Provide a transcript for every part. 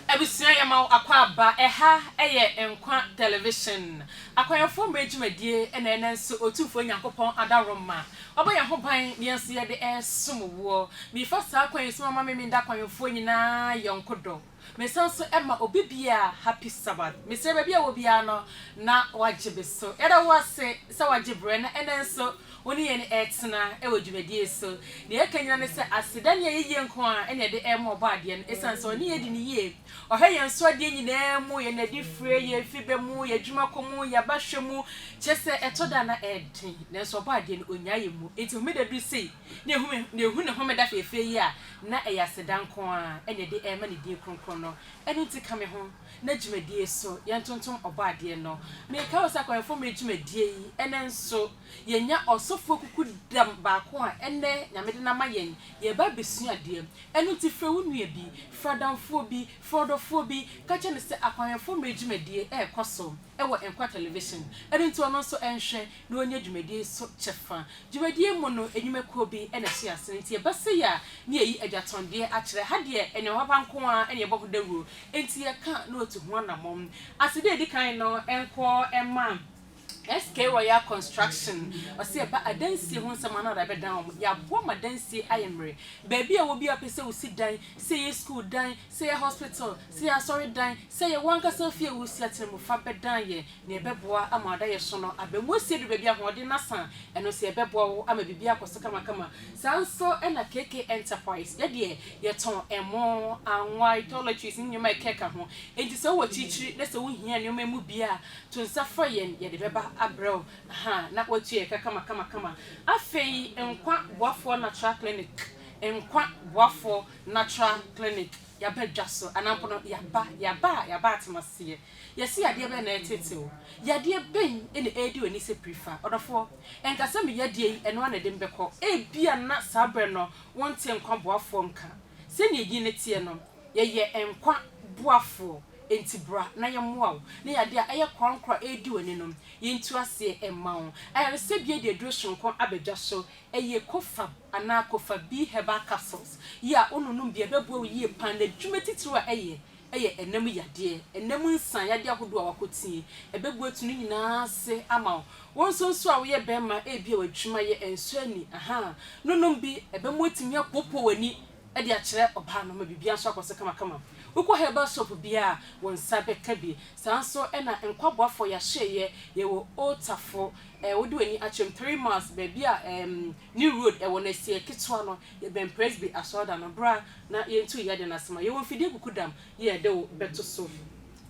Ebusua yama akwaba eha eye enkwa television akwayefo mejumedie ene nso otufo nyankopon adaroma oboye ho ban nienso ye de esomwo mi fasa akwayesuma mama mi nda akwayefo nyina yonkodo mesanso ema obibia happy sabbath me se bia obia no na wajibeso era wase se wajibre na ene nso oni ye ne etena ewodwumedie so ne ekanyina ne se aseda ne yeye nko a ene de emo obaade no esanso oni ye di ne ye ohwe yen so ade nyina mu ye na di fire ye fibe mu ye dwuma komu ye bahwemu chese etoda na edin ne so obaade no onyaye mu enti me da bi sei ne hu ne homeda fefe yi a na eyaseda nko a ene de ema ne die kronkron no enu ti kame ho na dwumedie so ye ntonton obaade no me ka wo sakwa fo me dwumedie yi ene nso ye nya osofo kuku dam ba ko a ene nyamede na ma yen ye ba besua de enu ti fre wonua bi fradamfo bi frodofo bi ka che ne se akwanfo me dwumedie ekoso ewo enkwa television enu ti ono so enhwe na onye dwumedie so chefa dwumedie mu no enyumakuo bi ene hye ase nti e bese ya ne yi adwatonde a kire ha de ene waba nko a ene bokodawuro enti ye ka na otu ho anamom asede edikan no enko emma SK Royal Construction ose ba adansi ho nsema na da bedan ya bo madansi ayemre baby a wo bi apese wo si dan say school dan say hospital say sorry dan say wanka sofia wo si atremu fa bedan ye na ebeboa amada ye so no abemu si du baby ahode na san eno se ebeboa wo ama bibi akoso kama sanso na KK Enterprise ye de ye ton emo anwa toiletries nyuma ekeka ho enti se wo chichiri na se wo hia nyuma mu bia to nsafa ye de beba abro na wotue kama afei enkwa boafo natural clinic enkwa boafo natural clinic ya bedwaso anampono yaba atmase yesi yade be na etetewo yade ben ene edi oni se prefer odofo enkasa me yade eno na de mbekọ bia na sabre no wonte enkwa boafo nka se ne egi ne tie no ye enkwa boafo entibra na yemwa na yade a eye kwankwa edi woni no yentu ase emmawo ayare se bie de adroshonko abedwaso eye kofa ana kofa bi heba castles ya onunum bie bebuo yi pan na dwumetitiro a eye enam yade enam nsan yade ahodo a wakotie ebebuo tunu nyina se ama wonsonso a wo ye bema bia wadwuma ye ensuani nonum bi ebemotimi apopo wani edi a kire oba no ma bibia so akose kama ukwa heba shop bia won sabe kabi sanso na nkwaboafo ya hyeye ye wo otafo wodi wani achem 3 miles bebia new road e wona sie kitwa no ye ben presby asoda no bra na yentu ye de nasema ye won fidie kukudam ye de wo beto so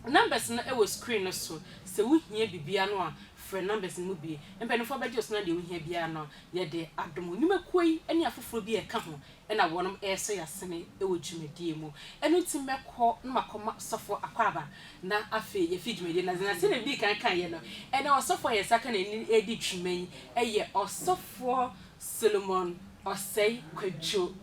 numbers na e wo screen no so se wo hia bibia no a for numbers mu bi empenifo be just na de wo hia bia no ye de adomo nyumakoi ene afoforo bi e ka ho na wonom eso yasene ewo dwumedie mu enu ti mekọ na makoma sofo akwaba na afi ye fi dwumedie na zena se na bi kan ye no ene osofo ye saka na ni edi dwumen eye osofo Solomon Osei Kwadwo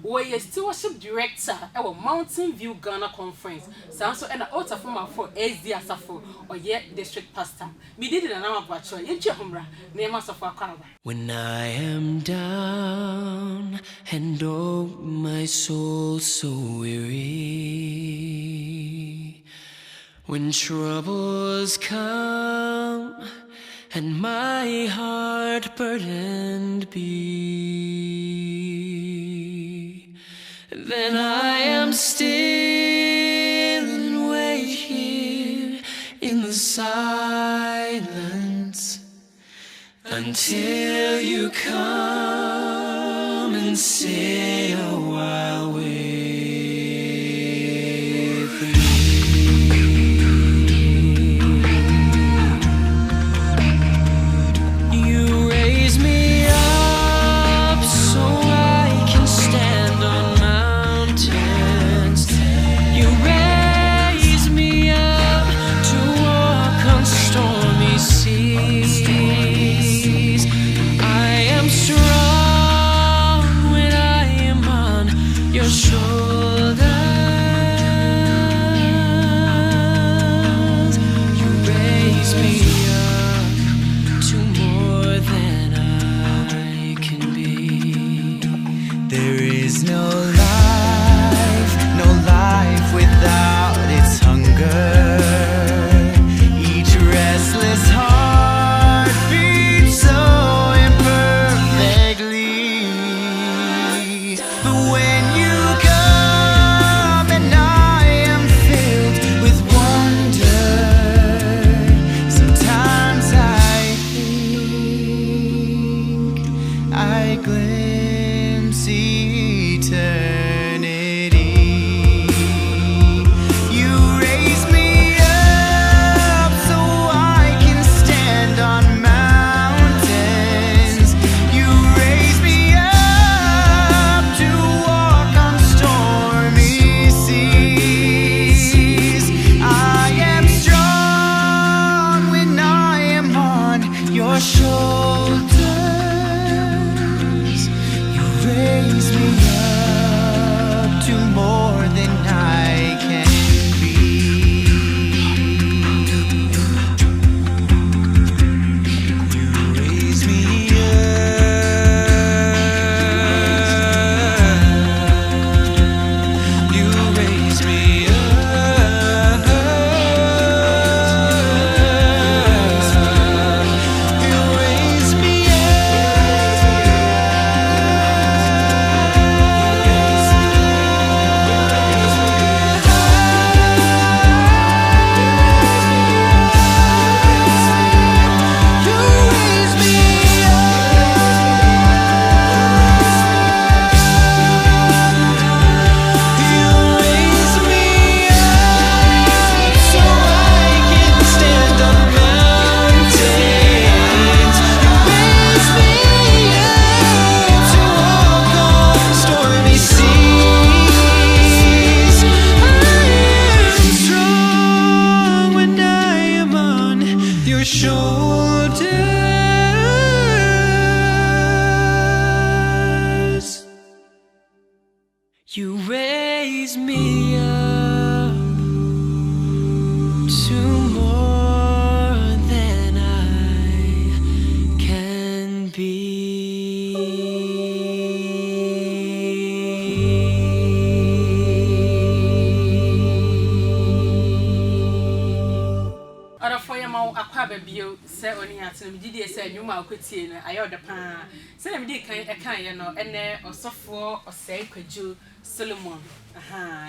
we stewardship director ewo Mountain View Ghana Conference sanso ena otafoma for SD Asafo oye district pastor mi did na na mabacho ye chehumra na ye masofo akwaba. When I am down and oh my soul so weary, when troubles come and my heart burdened be, then I am still and wait here in the silence until you come and say a while with me. You raise me up so I can stand on mountains. You raise me up to walk on stormy seas. I am strong when I am on akwa babio se oni atena me didi se nwuma akotie no ayo de pa se na me di kan ye no ene osofo osei kwadwo Solomon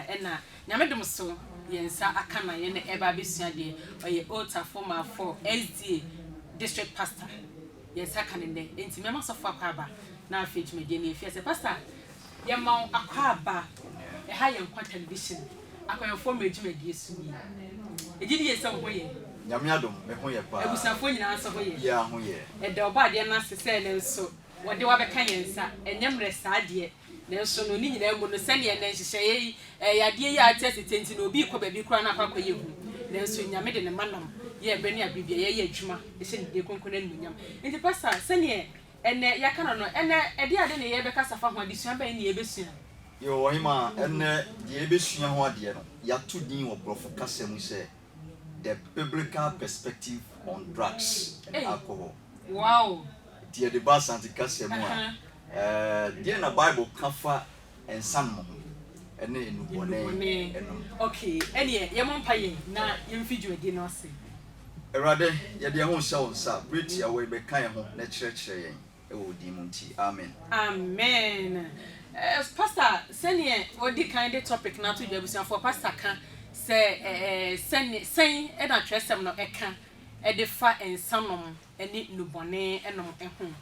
ena nyame dum so yensa aka na ye ne eba besua de oye otafo ma for SDA district pastor yensa aka ne enti me ma sofo akwa aba na afeji me de ne efia se pastor ye ma akwa aba ha ye nkwa television akwa ye for meji me de esumi ejidi ye se ho ye nyame adom me ho ye pa ebusafo nyina so ho ye ya ho ye e de oba de na sese ne nso wode wa beka yensa enyemre saade nenso no ni nyina emu no sane ye nenhyehyeye yade ye atesitenti no obi ko ba bi kura na akwa ye hu nenso nyame de ne manam ye be ne abibia ye adwuma e se ne de konkona nunyam enti pastor sane ene yakana no ene ede ade ne ye be kasa fa ho adesua ba ne ye besua yo ohima ene de ye besua ho ade no ya to din wo brofo kasa mu se the biblical perspective on drugs and alcohol. Wow. The bas anti-kasa mu a the na Bible kafa ensan mo ene enubone eno. Okay, ene ye mompa ye na ye mfidwo de no se. Erade ye de ho sha wonsa breti awe be kan ho na kyerɛkyerɛ yen e wo di munti. Amen. Amen. Pastor, senior odi kind topic na to dwabusia for pastor kan se sen e na twesem no eka e de fa ensanom eni nubone enom ehu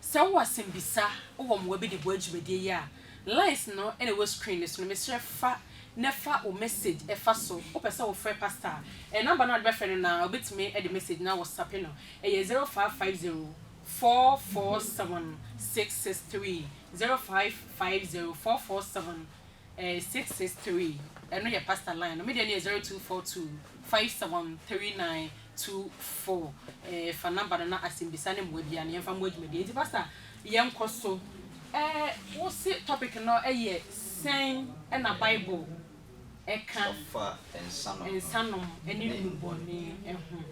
se wo asembisa wo mo bi de bo adwumade ya lines no ene wo screen so no mesre fa nefa o message e fa so wo pese wo frɛ pastor number na de be frɛ na obetumi e de message na WhatsApp no e 0550 447 663 0550 447 663 eno your pastor line no media 0242 573924 for number na asimbisa ne mwebia ne mfa mwedwumedi enti pastor yenkoso wo si topic no ye sen na Bible eka fa ensanom eni nubone ehu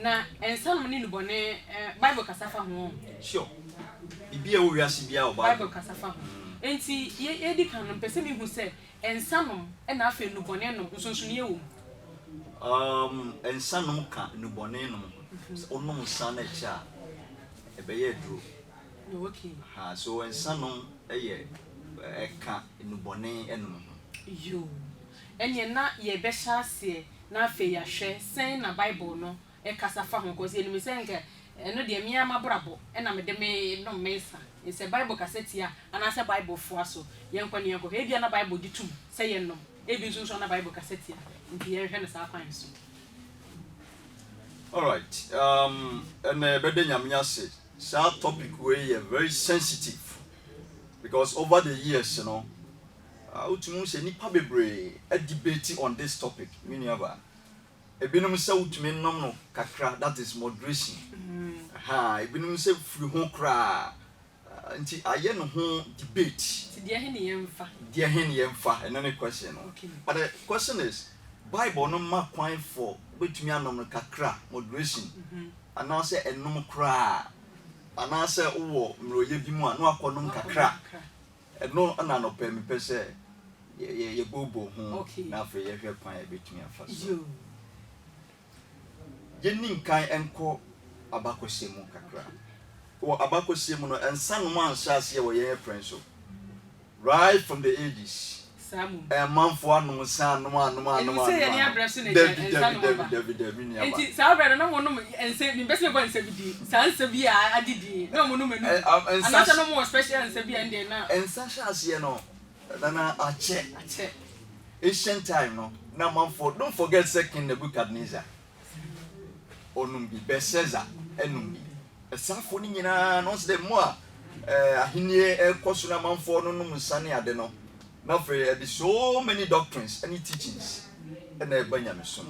na ensanom ni nubone Bible kasafa ho sure bibia wo wiase bia o Bible kasafa ho enti ye di kan no pese mi hu se ensanom na afa nubone no nsonso ne wo ensanom ka nubone no onom nsa na cha ebeye duro okay so ensanom eka nubone enom yo enye na ye be hyase na afa ya hwe sen na Bible no kasafa ho ko se enimi senke eno de mi amabrabo na me de me no mesa ese Bible kasetia ana se Bible fo aso yenkwa ne yenko e bia na Bible ditum se ye no e bi nso na Bible kasetia nti ye hwe na sa kwan so. All right and bede nyamnya say sa topic we very sensitive because over the years utumu se nipa bebre a debate on this topic mini aba ebinum se utumi nom no kakra that is moderation ebinum se free ho kra nti aye no ho debate ti dia he ne yemfa and any question okay. But the question is Bible no ma kwan for betumi anom no kakra moderation and now say enom kra and now say wo mroye bi mu no akonom kakra no ana no pe me pe se ye bobo ho na afa ye hwe kwan betumi afa so yenin kan enko abakosemu kakra wo abakosemu no ensanom anhyase wo ye prince right from the ages samu manfo anom san anom say ye abraso ne David ni aba enti sa obra no mo no ense bi bese bo ense bi di sa ense bi adidi no mo no menu anasa no mo special ense bi ende na ensa hyase no na ache ancient time no na manfo don't forget second Nebuchadnezzar onumbi Belshazzar enumbi esafo ni nyina no se dem mo ahenie ekoso na manfo no num sane ade no na for there so many doctrines and teachings and ebanya mesom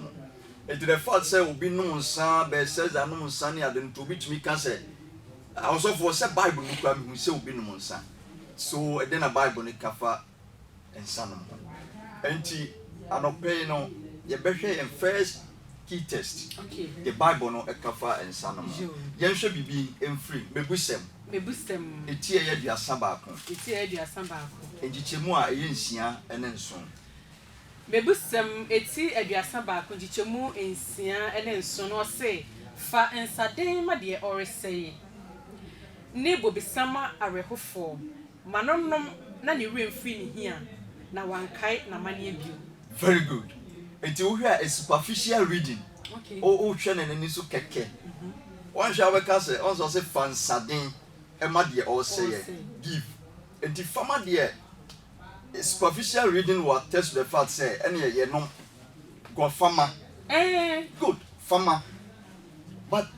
it the fact say obi num san Belshazzar num sane ade no to bitumi ka say also for say Bible no kwa me say obi num san so then a Bible ni kafa ensanom enti anope no ye behwe in first key test okay. The Bible no ekafa ensanom yenhwe bibi emfiri mebusem etie ye duasa baako enjichemu a ye nsia ene nson Mebusem eti aduasa ba konjichemu ensia ene nso no se fa nsaden ma de oreseye ne bobisama arehofo manonom na ne remfri ne hia na wankai na mane bio. Very good. Enti wo hwe a superficial reading. Okay. O hwe na nani so keke. One shall we can say also say fa nsaden e ma de oreseye give. Enti fama de superficial reading will attest to the fact say any ye no go farmer good farmer but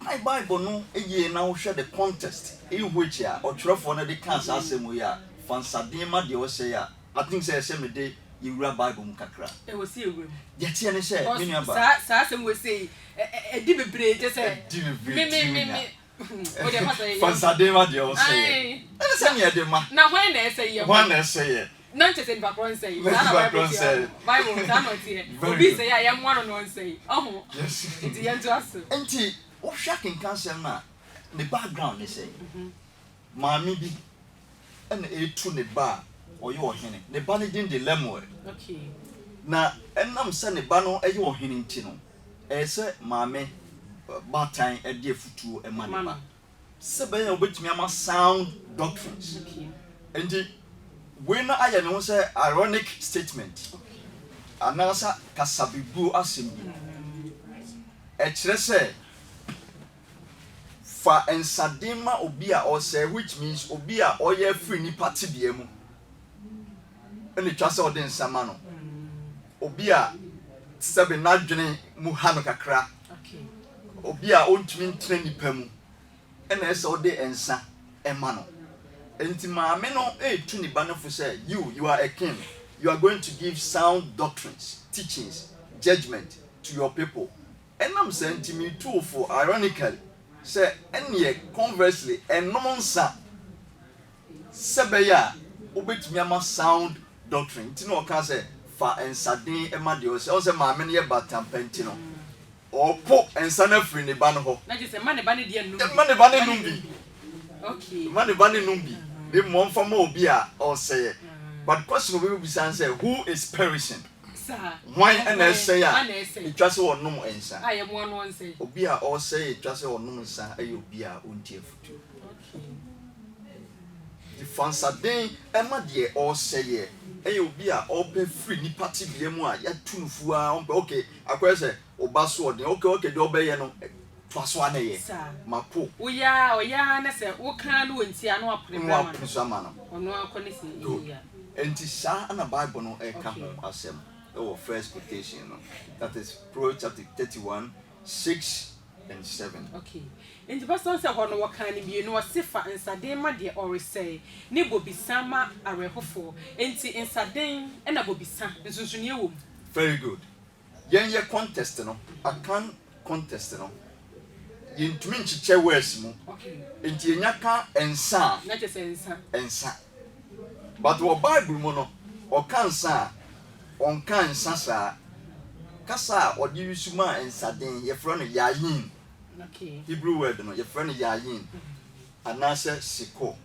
my Bible no ye na share the context in which ya or trofo na the cancer asem ya fansadin ma de o say ya I think say me dey you read Bible mu kakra e wo see ewe ye tie ne say me nua ba sa asem we say e di bebre je say me o de pasa ye fansadin ma de o say e say me de ma na when na say ye when na say ye non te sen bakron say Bible ta no tie obi say ya mo no say oh yes it ye nto aso enti o hwa kan sem na the background is say maami bi and etu ne ba oye ohene ne ba ne din de lemo okay na enam se ne ba no eye ohene nti no se maame batan e de futuo e ma ne ba se be ya obetumi ama sound doctrines okay enti we na aye ne ho say ironic statement anasa kasabibu asembi e kire se fa ensadema obi a o say which means obi a oye free ni party bia mu ene twa se ode nsama no obi a sebe nadwene mu ha no kakra okay obi a ontumi ntre nipa mu ene se ode ensa ema no enti maame no etu ni ba no for say you are a king, you are going to give sound doctrines, teachings, judgment to your people. Enam say enti me too for ironically say ene conversely enonsa sebeya obetumi ama sound doctrine ti no ka say fa ensadin ema de o say maame no ye batampenti no opo ensa na free ne ba no ho na je say mane ba ne de num mane ba ne num bi okay mane ba ne num bi the mom from obi a or say but question we be say who is perishing sir why and say ya it just won no ensa I am one say obi a or say it just won no ensa ayi obi a ontie futu okay the fansadin ema de or say ye ayi obi a or be free ni party bia mu a ya tunufu a on okay akwa say oba so odin okay de obeye no twaso ana ye mapo oya na se wo kan no ntia no apre ma no pusama no ono akone se iya enti sa na Bible no e ka ho asem our first quotation no that is Proverbs chapter 31 6 and 7 okay enti pastor say hono wo kan ni bi no sifa nsaden ma de oresay ni bobisa ma arehofo enti nsaden na bobisa nsunsunie wo very good ye contest no akan contest no yintumi nchiche words mu okay enti enyaka ensa na je say ensa but wo Bible mu no o kan sa on kan sa sa kasa odi yusuma ensaden ye fro no yayin okay Hebrew word no ye fro no yayin anase siko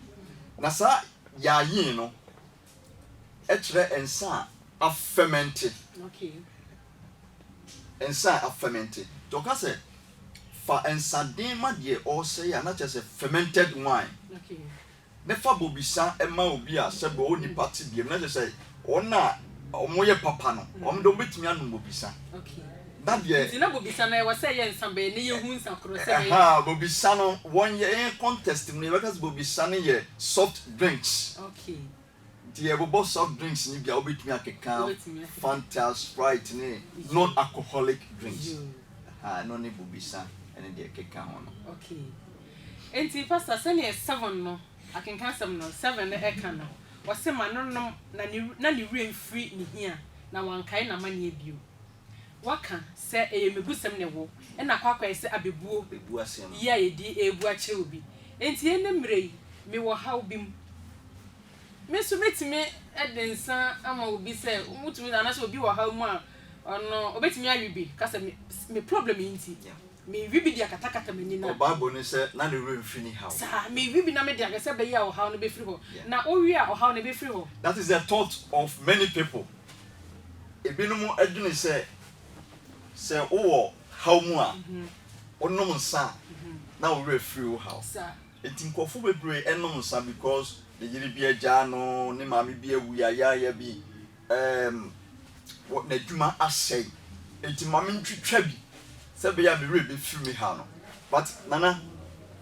na sa yayin no e kire ensa affermented okay ensa affermented to ka say fa ensaden ma de o say ya na chese fermented wine okay ne fa bobisa ema obi a sebo oni party biem na chese ona omoye papa no omdo betimi anu bobisa okay that ye ti na bobisa na we say ye nsambe ne ye hu nsakro say bobisa no one year contest me because bobisa ne ye soft drinks okay the bobo soft drinks ni bia obetimi akeka Fanta, Sprite ne non alcoholic drinks no ne bobisa ene de keka ho no okay enti pastor say ne 7 no akenka sam no 7 na eka no wose manonom na ne remfri ne hia na wankai na mane bio waka say eyemebusem ne wo na kwakwa say abebuo asem ya yedi ebu a kire obi enti ene mrei me wo haw bim me so betime edensa ama obi say mutumi na so obi wo haw mu a ono obetimi awibi kasa me problem enti me wibi dia katakata mani na Bible ne say na ne remfri ni haw sa me wibi na me dia ga say be ya wo haw no be free ho na owi a wo haw no be free ho that is the thought of many people ebinom adwene se wo how mu a onom nsa na wo refree wo how enti nkofo bebre enom nsa because the yiri bi agya no ne maame bi awu ya bi what na dwuma asɛe enti maame ntwitwa bi se be ya me rebe free me ha no but nana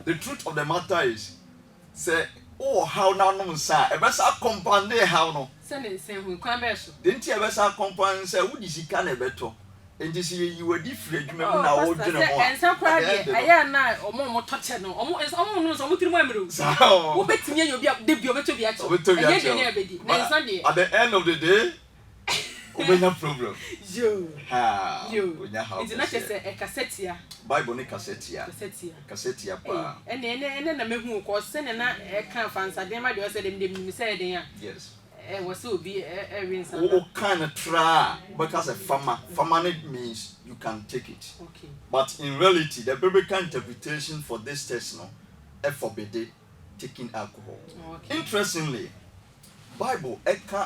the truth of the matter is say how na nom nsa e be sa compound how no se hu kwan be so denti e be sa compound say wo di sika na beto enti se yi wadi free adwuma mu na wo dwene mo ensa kwa de aya na omo toche no omo no so omo tiri mo amiro wo betimi enyo bia de bio beto bia che enye de ne abedi na ensa de at the end of the day no problem yo onya how it's not just a cassette bible ne cassette pa ene na mehu ko se ne na e kan fansa de ma de o se dem se den a yes was so be rinse what kind of try because a farmer means you can take it okay but in reality the biblical interpretation for this text no forbid taking alcohol okay. Interestingly bible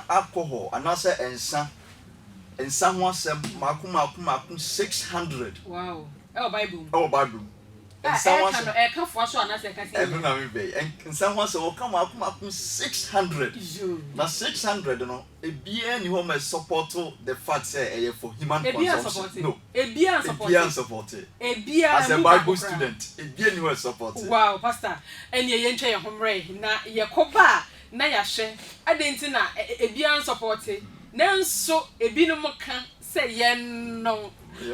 alcohol and also and someone said makum 600 wow bible and someone said can for so na say and someone said makum 600 na 600 no e bia ni home support the fact say for human consumption no e bia support as a bible student e bia ni home support wow pastor eni ye ntwe ye homre na ye koba na ya hwe adenti na e bia support nanso ebinum ka say ye no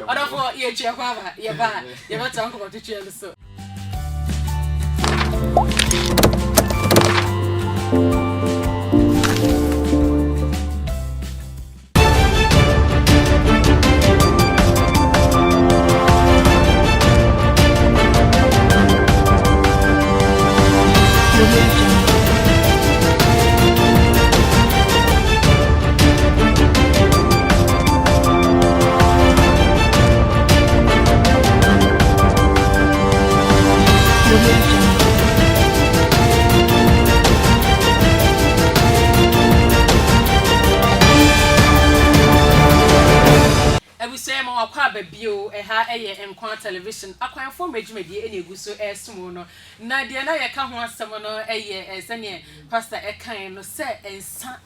other for ye twa kwa ba ye ba tanko ba twa so bio ha eye enkwa television akwan form edwumadi ene eguso esumo no na de na ye ka ho asem no eye sene pastor ekan no se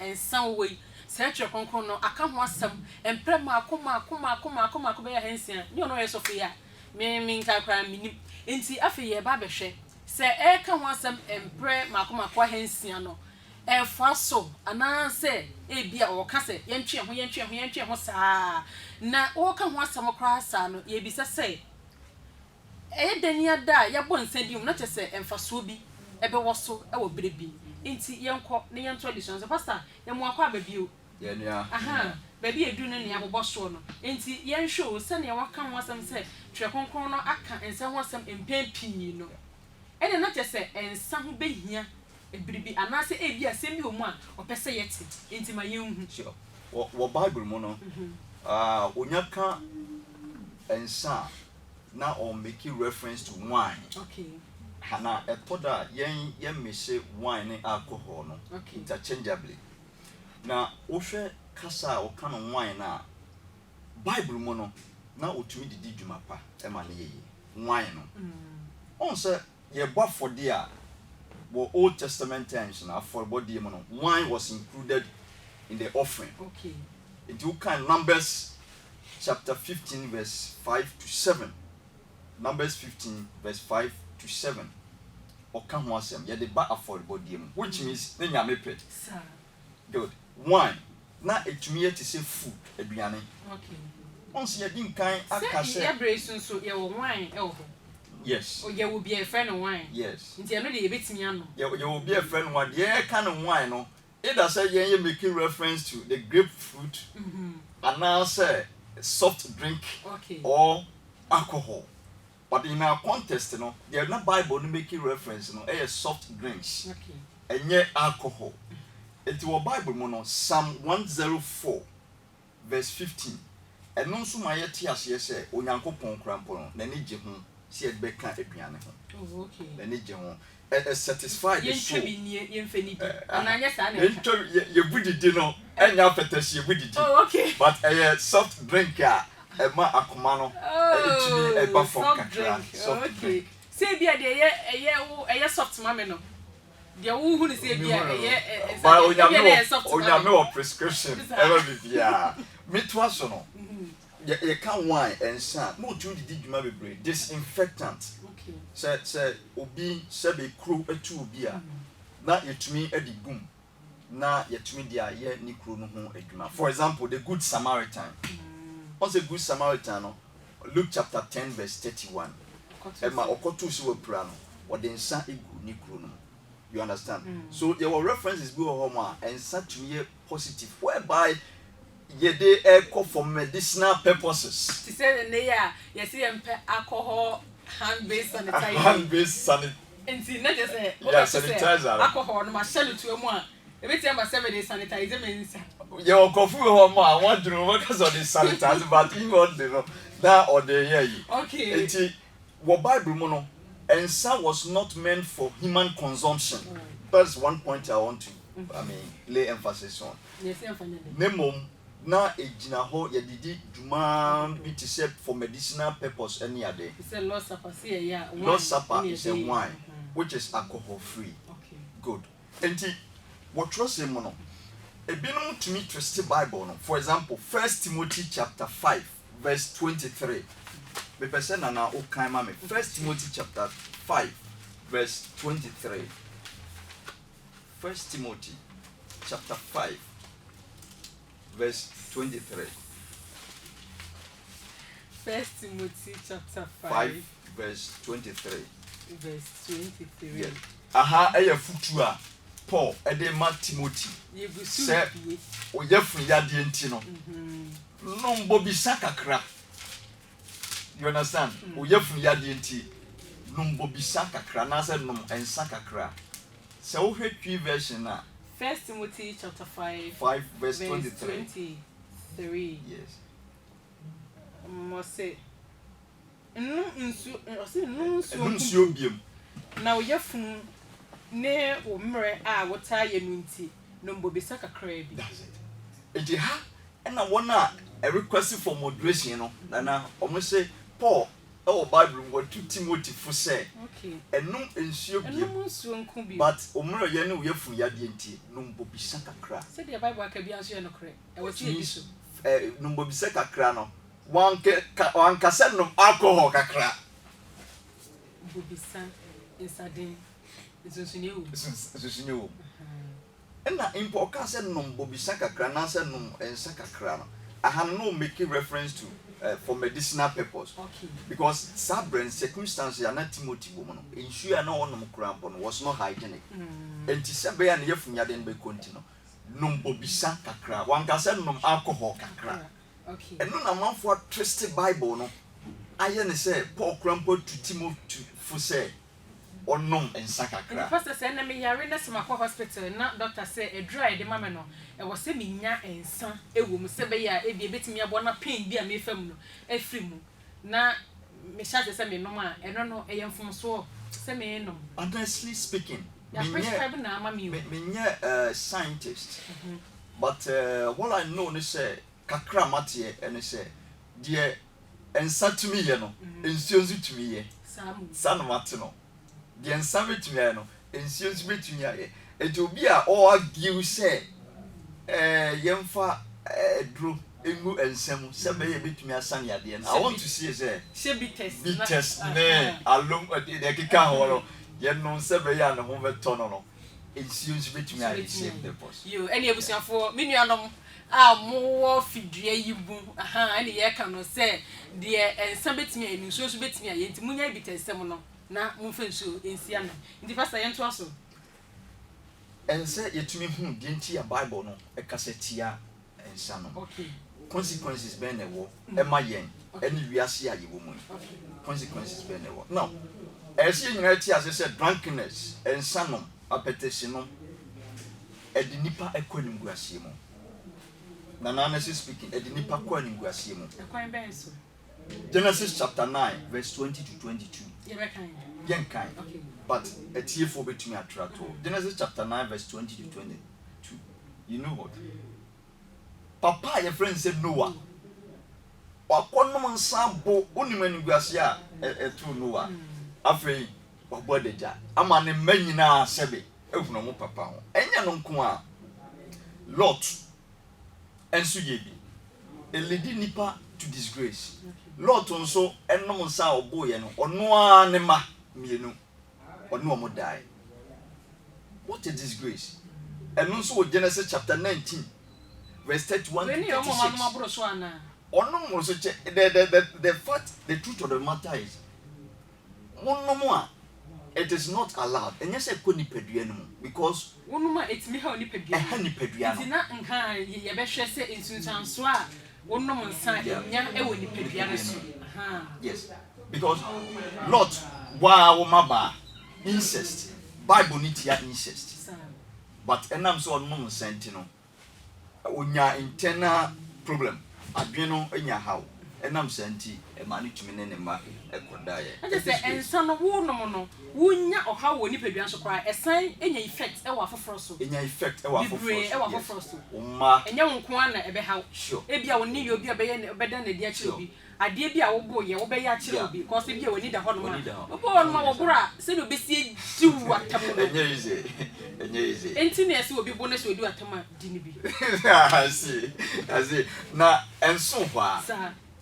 ensa wei se twa konkon no aka ho asem empre ma akoma be ya hensia ni ono ye sofia me nka kra minim enti afi ye ba behwe se eka ho asem empre ma akoma kwa hensia no so ana se bia o ka se yentwe ho saa na o ka ho asam kra saa no ye bisa se dania da ya bo nsadium na che emfaso bi ebe woso wo brebi enti yenko ne yento edition so pastor ye mo akwa babio ye nia baby edu no ne abobɔ so no enti yenhwe se ne waka ho asam se twe konkon no aka ensa ho asam empempi no ene na che se ensa ho behia ebribi anase bia asem bi omu a opese yete enti ma yenhu sure wo bible mo no onyaka ensa na o make reference to wine okay hana etoda yen mese wine ne alcohol no okay interchangeably na ohwe kasa o ka no wine na bible mo no na otumi didi dwuma pa e ma ne yeye wine no on say ye bɔ afɔde a wo Old Testament times na afɔrebɔde mo no wine was included in the offering. Okay. It you can Numbers chapter 15 verse 5 to 7. Numbers 15 verse 5 to 7. Oka ho asem ye de ba afɔrebɔde mo, which means na nyame pɛ. Sir. Good. Wine na etumi ye te say food aduane. Okay. Once ye din kan aka say ye brace so ye wine e wo. Yes. O ye will be a friend wine. Yes. Nti no de betimi ano. Ye will be a friend one. Ye kind of wine no. It does say ye making reference to the grapefruit. And now say soft drink. Okay. Or alcohol. But in our context, you know, they are not Bible making reference, you know, a soft drinks. Okay. And yet alcohol. It's our Bible mono Psalm 104 verse 15. And non so my tears yes onyankopon krampo no na ni je ho se e beka aduane ho. Oh okay. Na ni je ho satisfied the soul. You would dinner and your petition would. Oh, okay. But a soft drink, a akumano, a buff soft drink. Okay. Say, be a soft mamma. The who is a no prescription. Ever be ya. Mitwasono. You can't wine and sun. No, you did you maybe break disinfectant. Okay. Said, Obi, said a crew a two beer. Not yet to me, Eddie Boom. Now yet to me, dear, yet Nikru no home. For example, the Good Samaritan. What's a Good Samaritan? Luke chapter 10, verse 31. Emma Okotu Siwa Prano, or the Insa Igu Nikru. You understand? So there were references below Homa and such me positive, whereby ye de echo for medicinal purposes. To say they are, yes, alcohol, hand-based sanitizer. Hand-based sanitizer. And see, not just say, sanitizer. Alcohol, no, my shell to a one. Every time I 7 days sanitizer means your coffee Homa, I want to know because of the sanitizer, but you want to know that or the year. Okay. And what Bible mono. And sun was not meant for human consumption. That's one point I want to lay emphasis on. Yes, Nemom na ejina ho ye didi djuma bi to say for medicinal purpose any other. It's a Lord's Supper. See, yeah. Lord's Supper is a wine which is alcohol free. Okay. Good. And what trust him mono. A binum to me trust the Bible. For example, 1 Timothy chapter 5 verse 23. Me person na o kan ma me 1 Timothy chapter 5 verse 23. 1 Timothy chapter 5 verse 23. 1 Timothy chapter 5 verse 23. Verse 23. Yeah. Aha eya futu a Paul edema Timothy. Say o yefun ya de enti no. No mbo bi sakakra. You understand? Oyefun ya de enti numbo bisa kakra na say num ensa kakra. Se wo hwetwi version na 1 Timothy chapter 5 verse 23. Yes. Must say nsu biem. Na oyefun ne omre a wota ye nu nti numbo bisa kakra bi. That's it. Enti ha na wona a request for moderation no na omo say Paul Bible what to Timothy for say. Okay. Enum ensuo bi. But omro ye ne wo yefun ya de enti numbo bisa kakra. Say the Bible aka bi anso ye no kre. E wo tie biso. Numbo bisa kakra no. Wan ka say num alcohol kakra. Numbo bisa insadin. Isunsunyewu. Ena impo ka say numbo bisa kakra na say num ensa kakra no. I have no making reference to for medicinal purpose. Okay. Because Sabren circumstances are not Timothy woman. Ensure no one was not hygienic. And Tisabea and Yefunya then be continue. Numbo bisa kakra. One can say num alcohol kakra. Okay. And no man for trusted Bible no. I say Paul Crampo to Timothy for say or num and sakakra. The pastor said, "Na me yare na sama hospital na doctor say e dry the mama no. E was say me nya ensa e wo mu se be ya e bi betimi abo na pain bi a me fam no e free mu. Na me charge say me no ma e no e yemfom so say me no." Honestly speaking, ya prescribe na ama me. Me scientist. But what I know is say kakra matie and say dear ensa to me ye no ensuonzu to me ye. San matino. The ensamit me no ensues between ye. It will be a all give say yemfa dro emu ensem se be ye betumi asan ya de na. I want to see say she be test ne alum de kika ho ye no se be ya no ho beto no ensues betumi a save the boss. You any abusuafo me nuanom a mo fidua yibu ani ye ka no say de ensam betumi a ensuo betumi a ye nti munya bi tesem no na mumfensu ensia no ndi pastor ye nto aso ense yetumi hu de nti ya Bible no e kasetia ensa no. Okay. Consequences be na wo e ma yen eni wiase aye wo mu. Consequences be na wo. Now ese nyina ti ase say drunkenness ensa no appetition no e di nipa ekwanim guase mu. Na honestly speaking e di nipa kwanim guase mu. Ekwan ben so Genesis chapter 9 verse 20 to 22. Yenkai. Okay. But a tear for between attract. Genesis chapter 9 verse 20 to 22. You know what? Papa, your friend said Noah. Wakonom nsambo onimani guase a etu Noah. Afei obodeja. Ama ne manyina sebe ehunu mo papa ho. Enya no nko a Lot ensu yebi. Eledi nipa to disgrace. Lot nso enom nsa oboye no ono a ne ma mienu. Ono omo die. What a disgrace. And also Genesis chapter 19 verse 31 to 36. The fact, the truth of the matter is, it is not allowed. And yes, I couldn't pay because it's me how you pay. Yes, because Lot, wow, maba, incest, Bible needs incest. But enam so no sentino onya internal problem adweno enya how enam senti e mani tumi ne ma ekoda ye I just say ensa no wo no wonya oha wo ni padua so kwa esan enya effect e wa foforo so enya effect e wa foforo so umma enya wonko ana ebe how sure e bia woni ye obi abeye ne obeda na dia kire obi ade bia wo bo ye wo be ya kire obi because bia woni da ho no ma obo no ma wo bura se do be sie diu atamo enye easy enti na ese obi bo na se odi atama di ni bi I see na enso hwa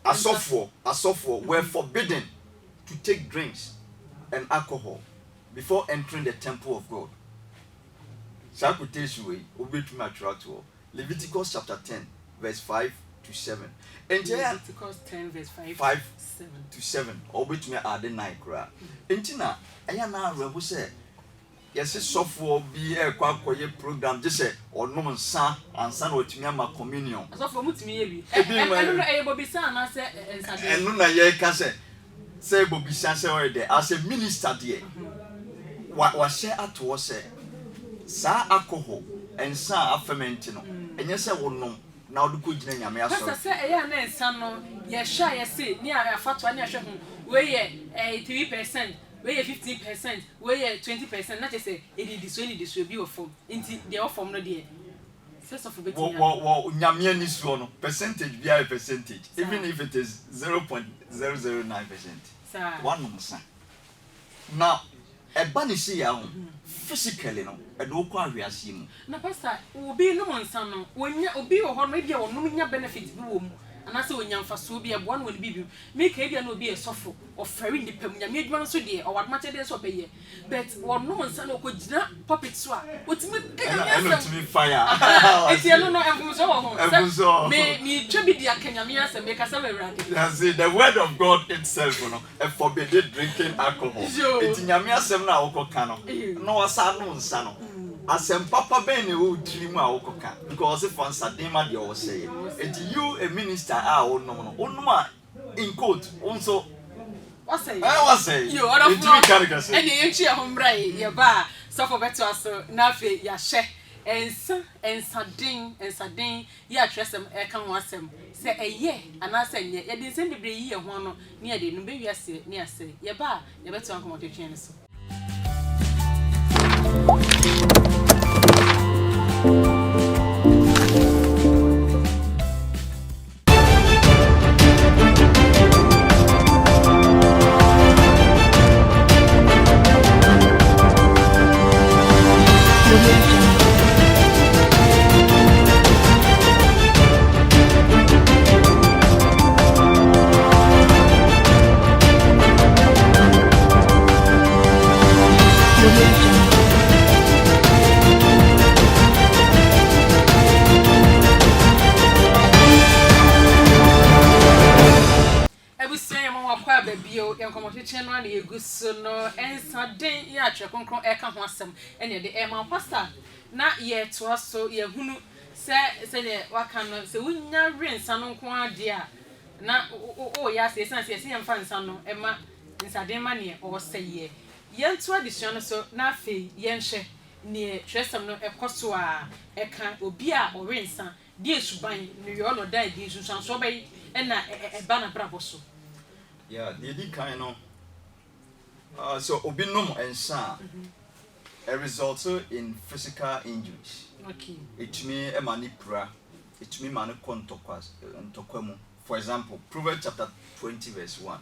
asofo were forbidden to take drinks and alcohol before entering the temple of God. Sakutesu we obetumi attract Leviticus chapter 10 verse 5 to 7. Leviticus 10 verse 5 to 7. Obetumi add 9 kra. Enti na aya na rebu say yes sofo bi kwakoye program je say onom nsa ansa na otumi ama communion. Sofo mutumi ye bi. Enu na eyebobisa na say ensade. Enu na ye ka say bobisa say already as a minister there. Wa share ato say sa alcohol ensa afement no. Enye say wonom na oduko gina nyame aso. Pastor say eya na ensa no ye sha ye say ni afato ani ahwe ho we ye 3%. We 15%, we 20%, not just say it is will be of form. Into the off form no dear. First of all, Nyamia ni so no percentage be a percentage, even if it is 0.009%. One month. Now, a bunny see ya physically no, and no kwa reasim. Na pastor, will be no one son, when you be or maybe or no benefits boom. And I say when you for be a one will be make a no be a soft or very independent. You made one so dear or what matter there's obey. But one no one son could not puppet swap. What's me fire? If you don't know, I'm so me tribute the Kenyamias and make us a the word of God itself, and forbidden drinking alcohol. It's Yamia Semna Okokano. No, Sano Sano. Asem papa ben e dream a okoka because if once adema de o say it you a minister onoma in quote also what say you other from and you enchi ahombra ye ba so for better so na fe ya hye ensadin ya atresem e kan ho asem se eye anase nye ye de nsem bebre yi ye ho no ne ye de no be wiase ne ase ye ba ye beto anko mo twetwen so channel na yeguso no ensaden ya atwe konkron eka ho asem ene de ema pastor na ye to so ye hunu se ne waka no se wunya rensa no nko ade a na o ya se san se ye mfa nsa no ema nsaden ma ne o se ye to addition so na fe ye nhwe ne tresem no ekoso a eka obi a o rensa die suban no yo no dai die susan so be ena eba na brabo so Yeah, the kind of so obi nom ensa a result in physical injuries. Okay. It me a manipura, it me mani kontokwas ntokwamu. For example, Proverbs chapter 20 verse 1.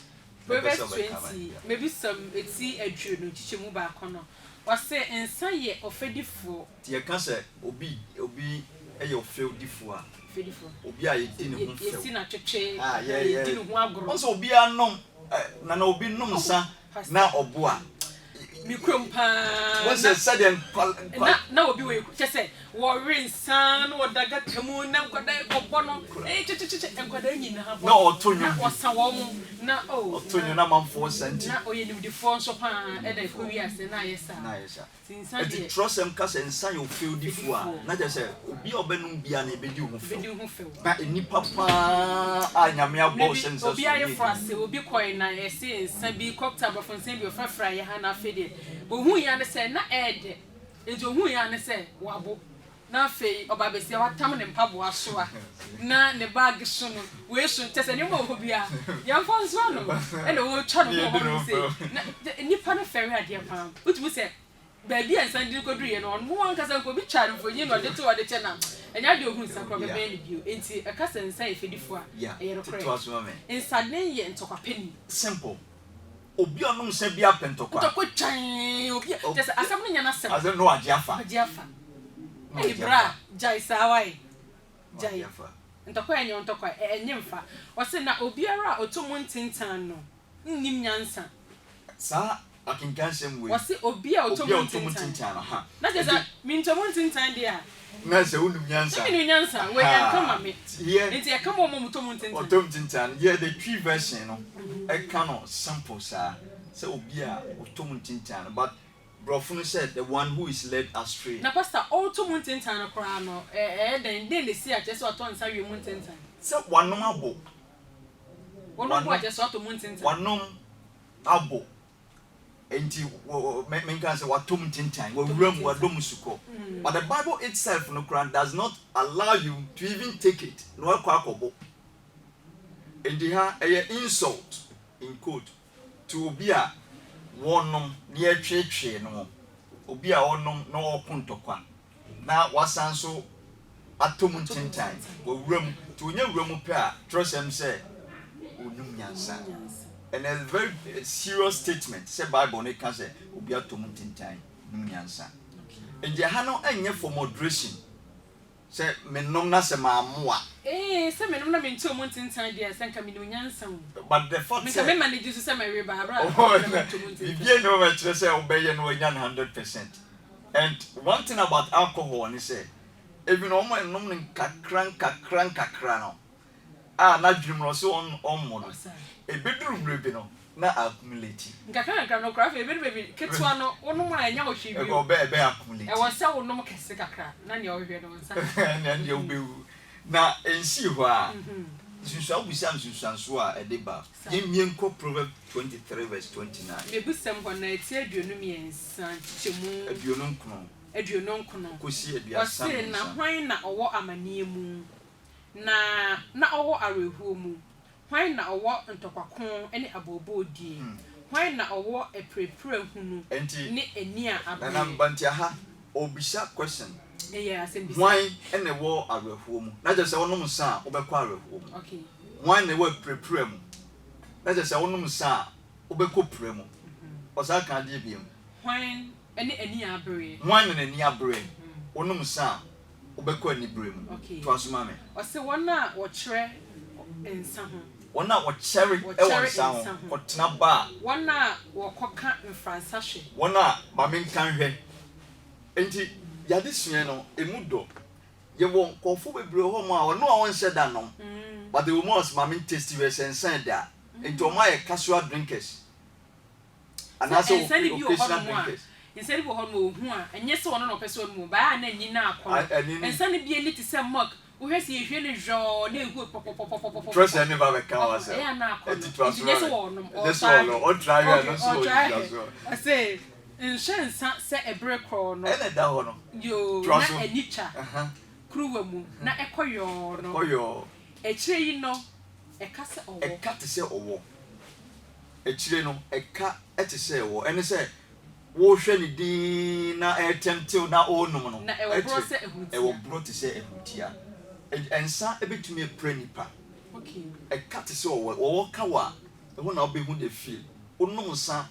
Proverbs 20, maybe some eti adwunu chichemu ba kono. Was say ensa ye ofedifo. Tie kan say obi eye ofedifo a. Fedifo. Obi a yedi ne ho Yesi na twetwe. yeah. Yedi ne ho agoro. Also obi anom na obi nom sa na obo a. Mi krompa. What's the sudden na obi we say worry san no daga temu na nkwada obbo no nkwada nyina ha bo na otonyu na osa wo mu na otonyu na manfo senti na oye ni fo nso pa e da ko wi ase na yesa sinsa de trust em ka se nsa yo feel difu a na je se obi obenum bia na ebedi ho fe ba enipa pa anyame abo sense obi aye frase obi koi na ese nsa bi cocktail bafon sen bi ofafra ye ha na fede ohu ya ne se na ede enti ohu ya ne se wabo na fei obabesia watam ne mpabo aso a na ne bag so no we so tese ne mo hobia ya fon so no e na wo twa no ho se na nipa no fere ade pa utumu se baby ansan di ko duye no mo wan kasa ko bi chare fonyi no de to ode che na enya de ohun sa pro be be ni bio enti e kasa nsan e fedifo a e yero kre insane ye ntokapeni simple obi onum se bia pentokwa ntoko twan obi tese asam no nya na sem azen no agiafa Hey bra, jai sawai. Jai. Ntoko enye ntoko enye mfa. O se na obiara otomo ntintan no. Nnim nyansa. Sa akinkan sem we. O se obia otomo ntintan ha. Na je sa mi ntomo ntintan dia. Na se unum nyansa. Mi nyansa we yan kama me. Yeah. Enti e kama omo otomo ntintan. Otomo ntintan. Yeah, the tree version no. E kan sample sa. Se obia otomo ntintan but Brofunu said the one who is led astray. Na pastor auto muntintan kra no den dey see a just auto nsa wi muntintan. Se wanom abo. Wono bo just auto muntintan. Wanom abo. Enti men kan say wato muntintan, we wuram wadom suko. But the Bible itself no Quran does not allow you to even take it. No akobo. Enti ha insult in quote to be a wonom ne atwetwe no obi a wonom na wokuntokwa na wasanso atom ntintan wo wuram to onya wuram pe a trust him say onum nyansa and a very serious statement say Bible ne ka say obi atom ntintan onum nyansa enje ha no anye for moderation say menom na se maamoa say menom na me ntom ntintan dia say nka me nyansa but the fact say me manage so say my we ba bra bibie no ma kire say obeye no nya 100%. And one thing about alcohol ni say even omo enom ne kakran no na dwumro so on mo no e beduru mrebi no na accumulate kakran no craft e beduru ketwa no wonom a nya ohwe bi e go be accumulate e won say wonom kese kakra na ne ohwe no nsa na ne obewu na ensi ho a Susu abusam susanso a edeba yemienko Proverbs 23 verse 29 mebusam ho na eti aduonu miensa chichemu aduonu nkono kosi aduasa ose na hwan na owo amanie mu na owo arehuo mu hwan na owo ntokwako ene abobodie hwan na owo eprepre hunu ne eni a abere na mbantia ha obisa question yeah asembisa hwan ene wo arehuo mu na je se wonom sa obekọ arehuo mu okay hwan na wo prepre mu na je se wonom sa obekọ pre mu osa kan die biem hwan ene eni abere hwan na eni abere wonom sa obekọ ani bre mu to asoma me ose wona wo kire ensa ho wona wo cherry e won sa ho otena ba wona wo koka mfransa hwe wona ma men kan hwe enti yade sua no emudo ye won kofo bebre ho mo a ono a won sheda no but the woman's mama tasty we sense da enti o ma ye casual drinkers and also occasional drinkers insani bo ho no hu a enye se wono no pese wono ba na nyi na akwa insani bi eni ti se mock wo hwese ye hwe ne jo na ehu pop trust any ba be kan wa se e na akwa enye se wono o try no so I say inshansa se ebre kro no ene da ho no yo na enicha kruwa mu na ekoyo no koyo echire yi no ekase owo ekate se owo echire no eka ete se wo ene se wo hwe ne din na etemtew na onum no na e wo bro te se ehutia ensa ebetumi epre nipa okay eka te se wo ka wa e ho na obehu de feel onum sa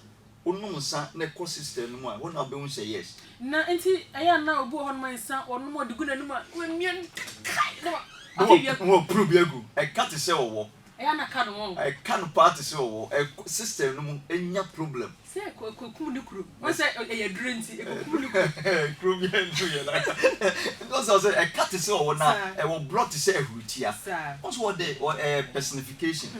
na ecosystem no a ho na obehu say yes na enti aya na obu ho no mansa onum odigu na numa wemien kai na wo pro biagu eka te se wo aya na ka no won I can't party so system no enya problem say kokum ni kuru won say e durenti e kokum ni kuru bi endu ye na because I say I cut so wo na e wo blood to say ehutia also what the personification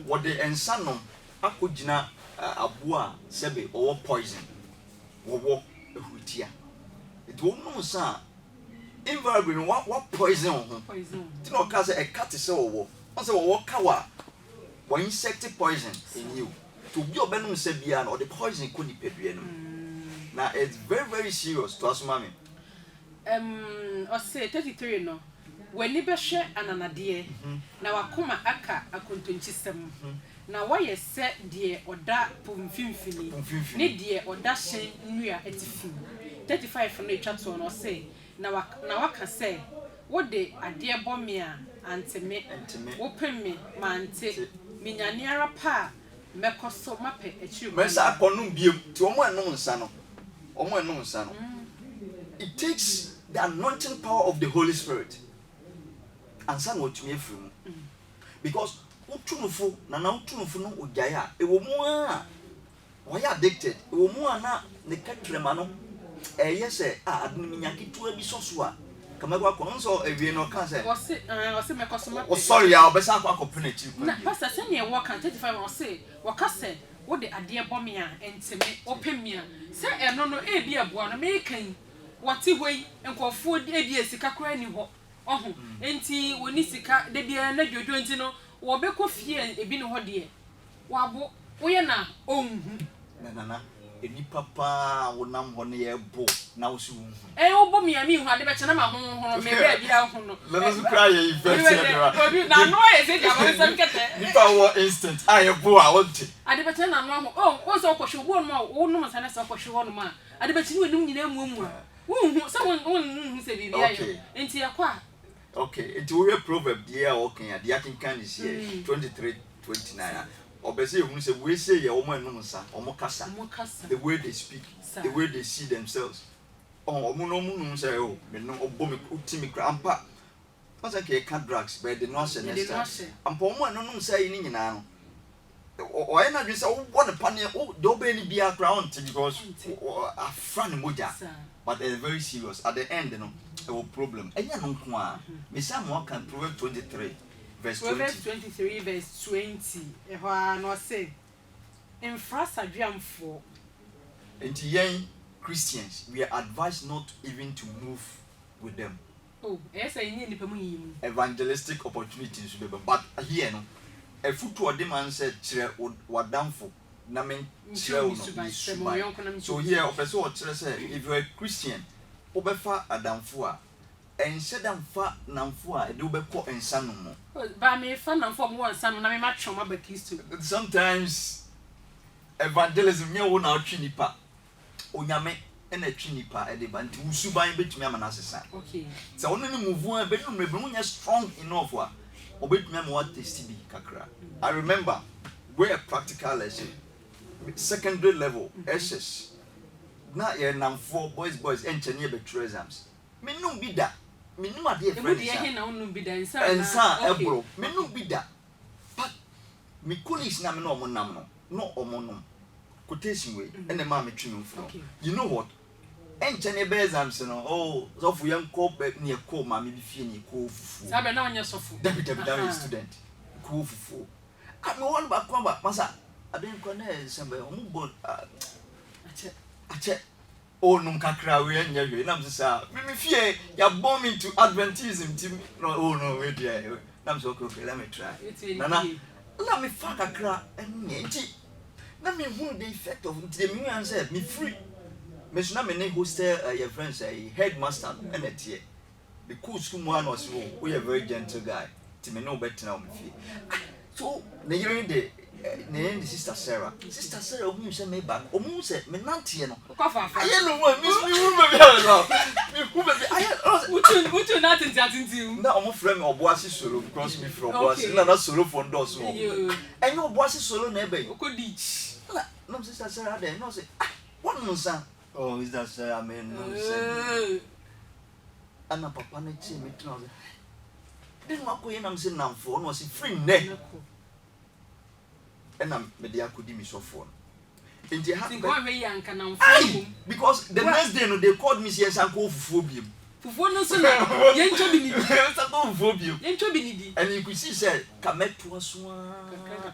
what the ensa no akogina aboa sebe or poison wo ehutia it won no sa invariably what poison ti no ka say e cut so wo also wo kawa one insect poison in you to be obenum se bia na or the poison could be pedue no now it's very serious to us mami o say 33 no when ni be hwe ananade na wakoma aka akontonchisem na waye se de oda pomfimfini ne de oda hyen nnua atifi 35 no etwa to no say na waka say wo de ade bomi a anteme wo pemme mante minyane ara pa mekoso mape echiru mesa akonum biem ti omo enum nsa no it takes the anointing power of the Holy Spirit and san otumi afiri because utunufo na utunufo no ogaya e wo mu a why addicted e wo mu a na ne katrema no yese adunu nyaketu abi soso a kama kwa konso ewie no kan say wose mekoso mape sorry ya obesa akwa kopene chi na pastor say ne wo kan 35 wose wakase wo de ade bomi a enteme opemia say eno no e bi aboa no me kan wati hoi enkofo e bi esika kra ni ho oho enti woni sika de bia na dwodo enti no wo be ko fie e bi no ho de wabo wo ye na onhu na eni papa wonam ho ne ye bo na wo su wo bo mi ami hu ade be chena ma ho me be bia ho no let us cry ye event na no e se ja bo sem kete ni pa wo instant aye bo a wonte ade be chena na no ho wo so kwhwe bo no wo no ma sana so kwhwe ho no ma ade be chena wenum nyina muamu a wo so won se bibia yo enti yakwa okay it we proverb there okay the akin is here 23:29 obese ehunu se we say ye omo enum nsa omo kasa the way they speak the way they see themselves omo no mu say oh me no obo me utimi kra ampa pasa ke ka drugs but the no say next time ampa omo enum say ni nyina no o ena dwe say wo ne pane o do be ni bia kra on because a friend moja but it's very serious at the end no a problem enya no nko a me say mo kan Proverbs 23 verse 20 Proverbs 23 verse 20 ehwa no say infrasadwamfo and young Christians we are advised not even to move with them evangelistic opportunities but here no a foot or demand said chire wadamfo na men chire no so here officer or say if you are a Christian obefa adamfo a ense damfa namfo a de obekọ ensa no mo ba me fa namfo mo ensa no na me ma twoma ba Kristo sometimes evangelism nye wo na otwi nipa onyame ena twi nipa e de ba nti usuban betumi ama na asesa okay so ono ni move an be no me nya strong enough a obetumi ama what test bi kakra I remember we a practical lesson secondary level SS na ye namfo boys enchene be true exams me no bi da me no ade friend e na unum bi da ensa ebro me no bi da but me colleagues na me no omonam no omonom quotation way ene ma me twi me mfro you know what enchene be exams no oh so fu yan ko ne ko ma me bi fie ne ko fufu sabe na onye sofu David student ko fufu ame won ba ko ba masa aden ko na sembe ombo ache oh num kakra we anya we nam say me fie ya born me to Adventism team no oh no we there nam say okay let me try nana let me fuck kakra anya nti na me hu the effect of the me answer me free me so na me ne hostel your friends say headmaster and etie the cool school man was we a very gentle guy ti me no better na me fie so na yiri ne sister Sarah who say me back omu say me nantie no Kofa. aye no mo me who be no me who be aye Utu na tinti. na omo frame Oboase solo because me from Oboase na solo for ndos o enye Oboase solo na ebe Okodi na no sister Sarah dey no say what no san oh is that Sarah me no say ana papa na chi me tno then makoye na me say namfo no say free ne and I'm media could me so phone. In the happen because the next day no they called me yes and go for phobia. Fufu no so na yencho binidi. Go phobia. Yencho binidi. And you could see said come to us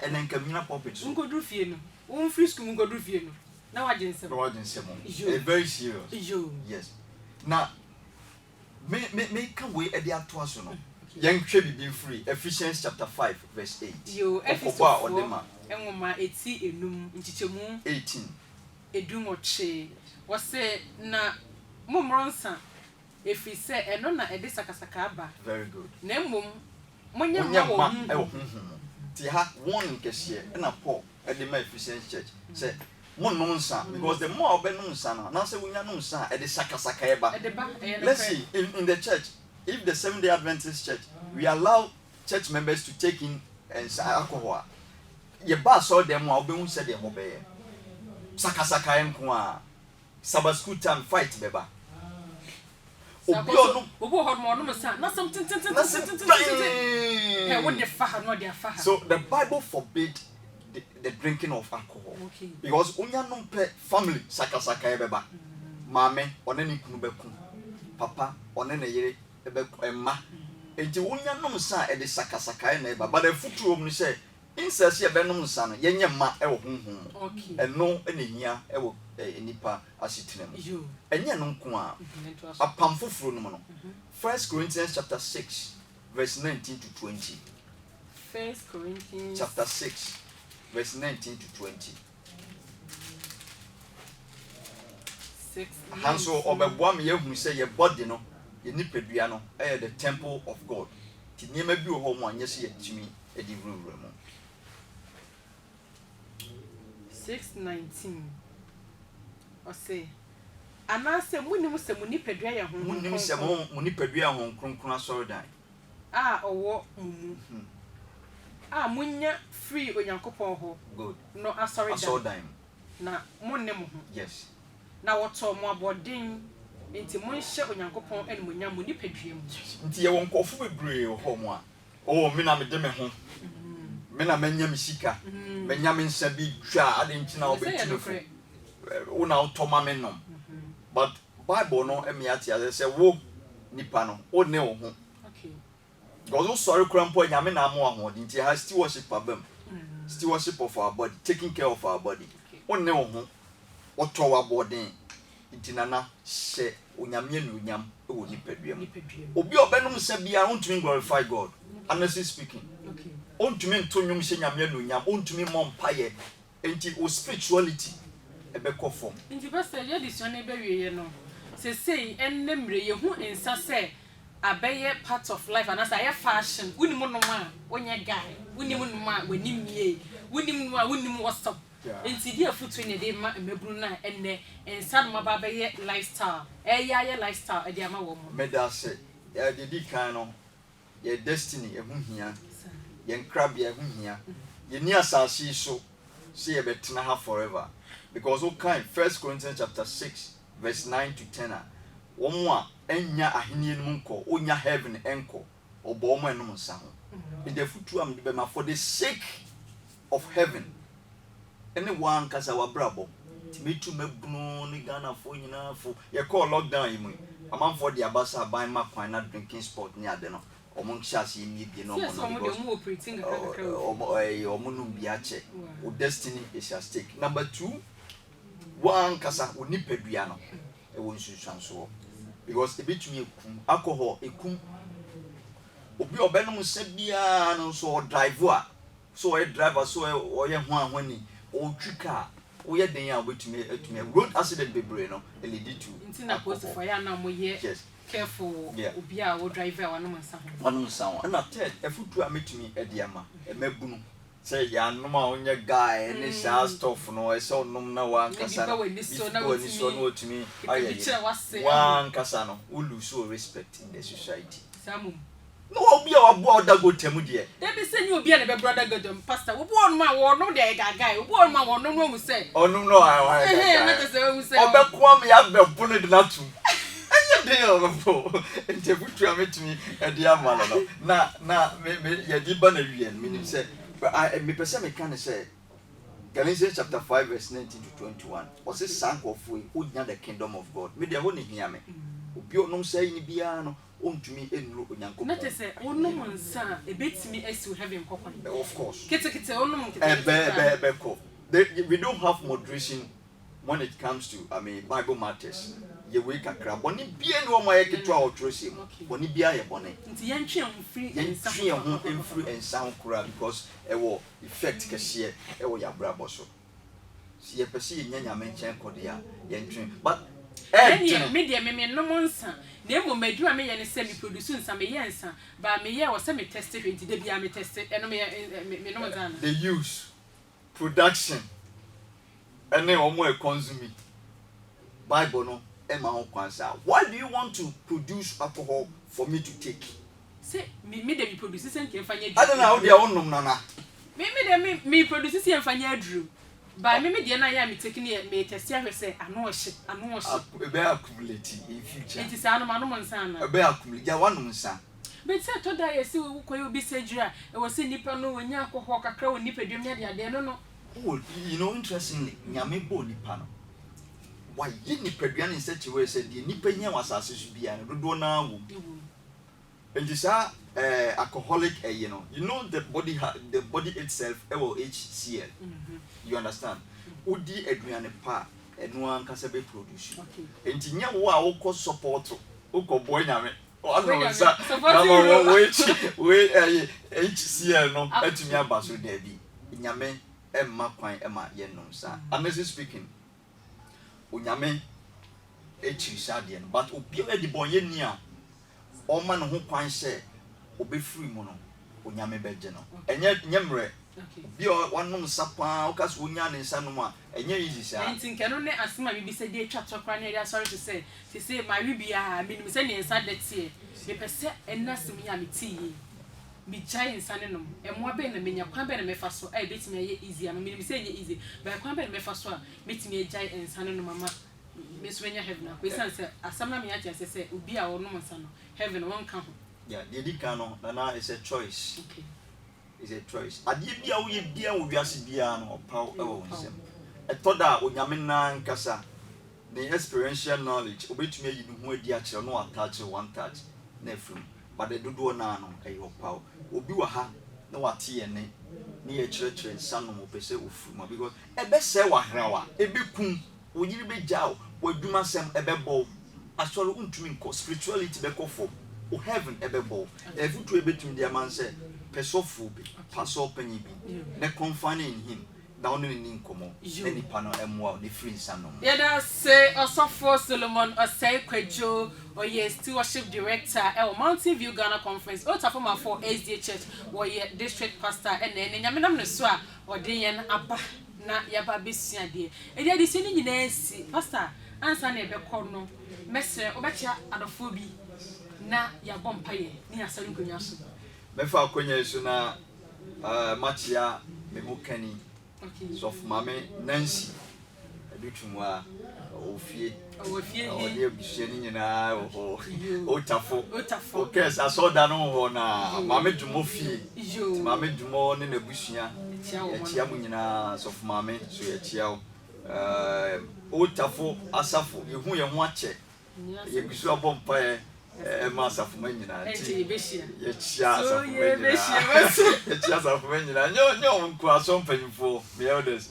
and then Camina puppet. Ungodru fie no. Un free school ungodru fie no. Na wa jensem. No wa jensem. Very serious. Yes. Now me come way e dey ato aso no. Yen hwe bibi free Ephesians chapter 5 verse 8. Yo Ephesians enwoma eti enum nchichemu 18 edum oche wose na momronsa efi se eno na ede sakasaka aba very good na mmom monye ma wo ti ha one kese na Paul ede ma Ephesians church say mononsa because the more obenonsa na say wonya nonsa ede sakasaka eba let's see in the church if the Seventh-day Adventist church we allow church members to take in alcohol ye ba so dem a obehun se dem obeye sakasaka enko a Sabbath school time fight beba obi hot no sa na something hey what the fa no dey fa so the Bible forbid the drinking of alcohol because onya no pe family sakasaka beba mame onani kunu beku papa onene yere beku emma enti onya no sa e de sakasaka na eba but the futuo mu say insase e benom nsa no yenye ma e wo honhom eno enehia e wo enipa asitena mu enye no nko a apam foforo no no 1 Corinthians chapter 6 verse 19 to 20 1 Corinthians chapter 6 verse 19 to 20 6 hanso obeboa me yehunu say ye body no ye nipadua no e the temple of God ti niema bi wo ho mo anye se ye timi e di wurwura mu 6:19 or say anase munim se munipadua ye ho munim se munipadua ho kronkron asorodan owo mumu munya free onyankopon ho good no asorodan na monnem ho yes na woto mo abodin enti monhye onyankopon ene munya munipadua mu nti ye won kofu bebre ho mo a me na me de me ho me na menya me sika menya me nsa bi twa ade nti na obetinu una utoma me no but Bible no emiati as say wo nipa no o ne wo ho okay gozo sorry krampo nyame na mo ho nti ha still worship abam still worship of our body taking care of our body o ne wo ho o to wa bodin nti nana hye onyame anunyam e wo nipaduam obi obenum se bia untumi glorify God honestly speaking okay untumi ntonyum hye nyame anunyam untumi mompaye enti o spirituality ebeko form nti pastor ye dison ebe wiye no say ennemre ye hu ensa say abeye part of life and as aye fashion unim no ma onye guy unim no ma wanim mie unim no unim whatsapp nti dia futu ne de ma emebru na enne ensa no ma abeye lifestyle ye lifestyle e de ama wo mo meda say ya dedi kan no ye destiny e hu hia ye nkrabia e hu hia ye ni asasi so say ye betena ha forever because all kind 1 Corinthians chapter 6 verse 9 to 10 wonwa enya ahenie no nko onya heaven enko obo mo enum nsa ho in the future am be ma for the sake of heaven anyone kasa wa brabo timetu mebunu ni Ghana fo nyina fo ye call lockdown yimu amanfo de abasa ban ma kwan na drinking spot ni ade no omo nhyase mi bi no mo no because omo no bi ache o destiny is at stake. Number 2 one kasa onipadua no e won sunsanso because e betumi ekum alcohol ekum obi obenum se bia no so drive a so e driver so o ye ho ahwani o twika o ye den a betumi road accident bebre no e lead to intina post for ya na mo ye careful obi a wo driver wa no mansa ho and a third e futu a metumi e de ama e mabunu say ya no ma onye guy any sha stuff no e so no na wan kasa no ni so no to me aye wan kasa no we lose respect in the society samum no obi a wabo oda go temu de dey be say you obi a na be brother godom pastor wo bo on ma wo no dey guy wo bo on ma wo no mu say onum no I make say we say obekwa me ya be bunu de na tu dey over interview ametimi e dey amala no na me ya di ba na wie me nim say me person me can say Galatians chapter 5 verse 19 to 21 was it sank of we unya the kingdom of God me dey ho ne hia me obi onom say ni bia no ontumi enuru onyankopon not say onom nsa e betimi esi heaven kokon of course kete onom kete beko we don't have moderation when it comes to Bible matters ye we kakra boni bia ni o ma ye ketwa o trosim boni bia ye boni nti ye ntwe mfiri ensa ho emfiri ensa kura because e wo effect kese e wo ya brabo so si ye pese ye nyanya menchen kode a ye ntwe but media me no monsa na emo madua me ye ne se me produce nsa me ye nsa ba me ye wo se me test it de bia me test eno me no monsa the use production ene omo e consume Bible no Emma Kwansa. Why do you want to produce alcohol for me to take? Say me dey me produce sen ke fanya. I don't know how they are on nana. Me produce sen fanya dru. Ba me dey na ya me take me test ya say ano ohye. E be accumulate in future. It is ano monsa na. E be accumulate ya wanu nsa. But say to da yesi wo koyo bi sedura e wo se nipa no wonya alcohol kakra wo nipa dwem ya de no. Oh, you know interestingly, nyame bo nipa no. Why you ni pedua in such a way said the nipa nya wasase su bia no do na wo. And this alcoholic you know the body itself will HCl. You understand? Udi aduane pa eno anka se be produce. Enti nya wo a wo ko support wo ko boy nyame. O no sa we HCl no atumi aba so da bi. Nyame emma kwan emma ye no sa. Honestly speaking Unyame echirishade no but obi e di bonye ni a o ma no ho kwan se obe free mu no unyame beje no enye nyemre obi o wanom sapa o kaso unya ne nsa no ma enye easy sha enti nke no ne asema bibi se dey twa tokra na area sorry to say my bibia me nim se ne nsa detie me pese enasim ya metiye mi giant sanenum emo abe na menya kwan be na mefa so ai betimi aye easy am me say nye easy ba kwan be na mefa so a betimi giant sanenum mama me so menya heaven ko isan say asama me ati say obi a wono nsa no heaven won ka ho yeah the dika no na is a choice. Okay, is a choice ade bia wo ye bia wo wiase bia no opaw e wo nsem e toda onyame na nkasa the experiential knowledge obetumi ayi no ho adi a kire no attach one touch na efrum but the dodo na no e opaw obi wa ha na wate ye ne ye chire nsa no mo pese ofuru because e be se wa hrawa e be kun wo yiri be jaw wo aduma sem e be bo asoro untumi nko spirituality be kofo o heaven e be bo e futu e betum dia man se pesofu bi paso panyi bi ne confine in him down in nkomo any pano emwa the free nsa no yeah that say Osofo Solomon Osei Kwadwo oye stewardship director Mountain View Ghana Conference otafoma for SDA Church oye district pastor ene nyamenam ne so a ode yen aba na yaba besia de e de si ni nyina si pastor ansa na ebe kọ no mesre obecha adofo bi na yabom paye ni asari nkonya so mefa akonya so na machia memukani so of mame Nancy edutumwa ofie o de bishie ni nyina o tafo okay I saw that no ho na mame dumo fie mame dumo ne na busua e tia mu nyina so of mame so ye tia o tafo asafo ye hu ye ho ache ye bisu abompa ma asafo manyina ti ye chia asafo manyina nyo nko aso mpanyifo me elders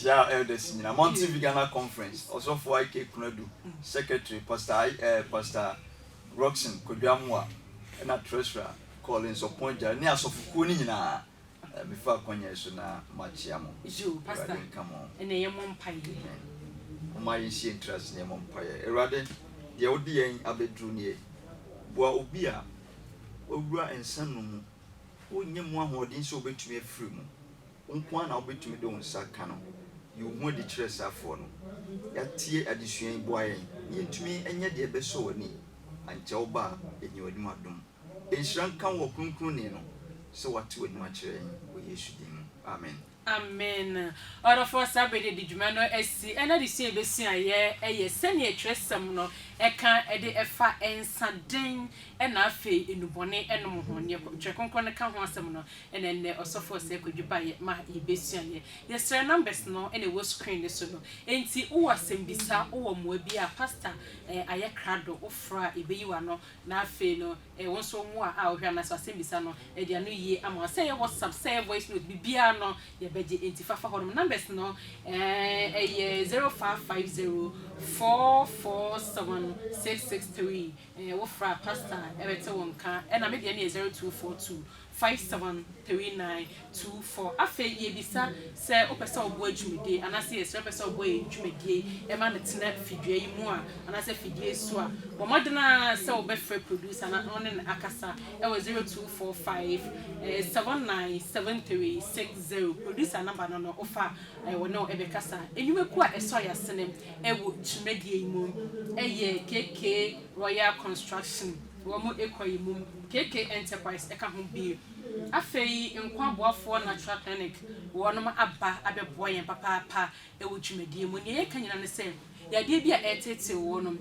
chia elders nyina Mountain View Ghana Conference also for IK Kunadu secretary pastor Roxon Kodwamwa na treasurer Collins Oponja ni asofukuo ni nyina before akonya so na machia mo pastor ene ye mompaye my interest ne mompaye erade de odi yen abedru ne boa obi a owura ensa no mu onyem ahoɔden so obetumi afiri mu unkwa na obetumi de unsa ka no you mo di kire safo no yatie adesuan boayen yentumi enye de beso wani anche oba enye wani madum enhran kan wo kunkun ne no so wate wani ma kire wo Yesu din amen. Amen. Order for Sabbath di Jumano SC and the same besia ye send ye tresem no eka ede efa ensaden ena afe enubone enom ho ne twekonkon ne ka ho asem no ene osofo se kwadwuba ye ma ye besia ye sere numbers no ene wo screen ne so no enti wo asem bisa wo mo bi a pastor aye krado ofra ebeyiwa no na afe no won so mu a ohwa na so asem bisa no e dia no yi ama say WhatsApp say voice note bibia no ye beje enti fafa ho numbers no 0550 447 wofra pastor ebete wonka na me de na 0242 573924 afa ye bisa se opesa obo adwumede anase ye se opesa obo adwumede e ma ne tena fidua yi mu a anase fidua so a bo modena se obefre producer na on ne akasa e 0245 797360 producer number no ofa wono ebekasa enyumeku a eso ya senem e wo twumede yi mu ye KK Royal Construction womo ekoyi mum KK Enterprise eka ho bi afei nkwa boafo natural clinic wonom aba abeboa yen papa e wo twumedie mu ne yeka nyina ne se yade bi a etete wonom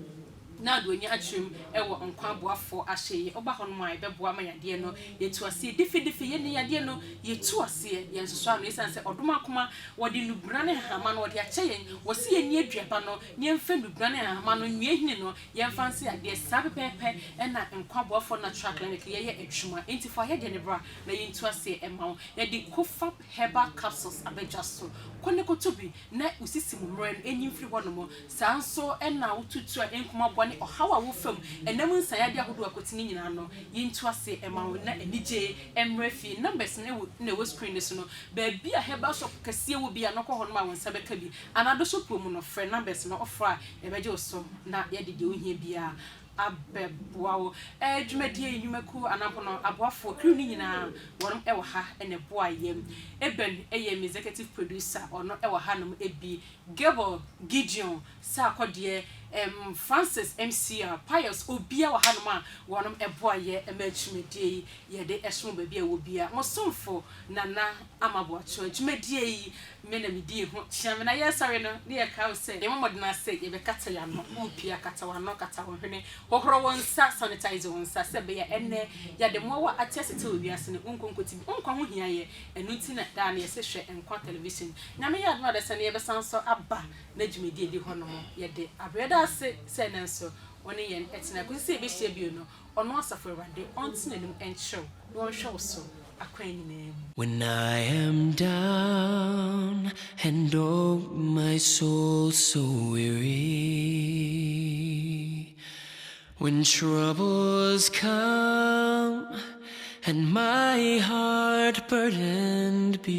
na do nya atwem e wo nkwa boafo ahye oba ho no ma ebeboa ma yade no yetu ase difi ye ne yade no yetu ase yensoso anu esan se odoma koma wode nubura ne hama no wode ache yen wose ye ni aduaba no ne mfa nubura ne hama no nwie hini no ye mfa nse ade sabe pepe e na nkwa boafo natural clinic ye adwuma enti fa ye de ne bra na yentu ase e ma ye de Kofap herbal capsules abejaso kone kotobi na usisi mumren enyimfiri hono sanso e na ututu a enkuma bone ohawa wo fam enam nsayade ahodo akotini nyina no yintu ase e ma na enije emrefi numbers na wo screen ne so no ba bia herbal shop kase wo bia no ko hono ma wonsa beka bi anado shop mu no frɛ numbers no ofra e beje oso na ye de ohia bia abeboawo dwumadie enyumaku anapono aboafo kru ni nyina wonom ewo ha ene boa yem eben eye executive producer ono ewo ha nom ebi Gable Gideon sa kodie Francis MCR Pius obia wo ha nom a wonom eboa ye ematwumadie ye de esom ba bia wo bia mosomfo nana amaboacho dwumadie yi mena medi ho chiamena ye sare no ne ye ka se de momodena se ye be kata ya no upia kata wano kata wo hwene hohoro wonsa sanitize wonsa se be ya ene ya de mo wa atesete obiase ne unkonkoti unkwa ho hia ye enuti na da na ye se hwe enkwa television nyame ya adwa de se ne ye be sanso aba na dwumedi di ho no ye de abreda se nenso woni ye etina ko se be hia bio no ono asafo rade ontina nim enhyew no hwe so. When I am down and oh my soul so weary, when troubles come and my heart burdened be,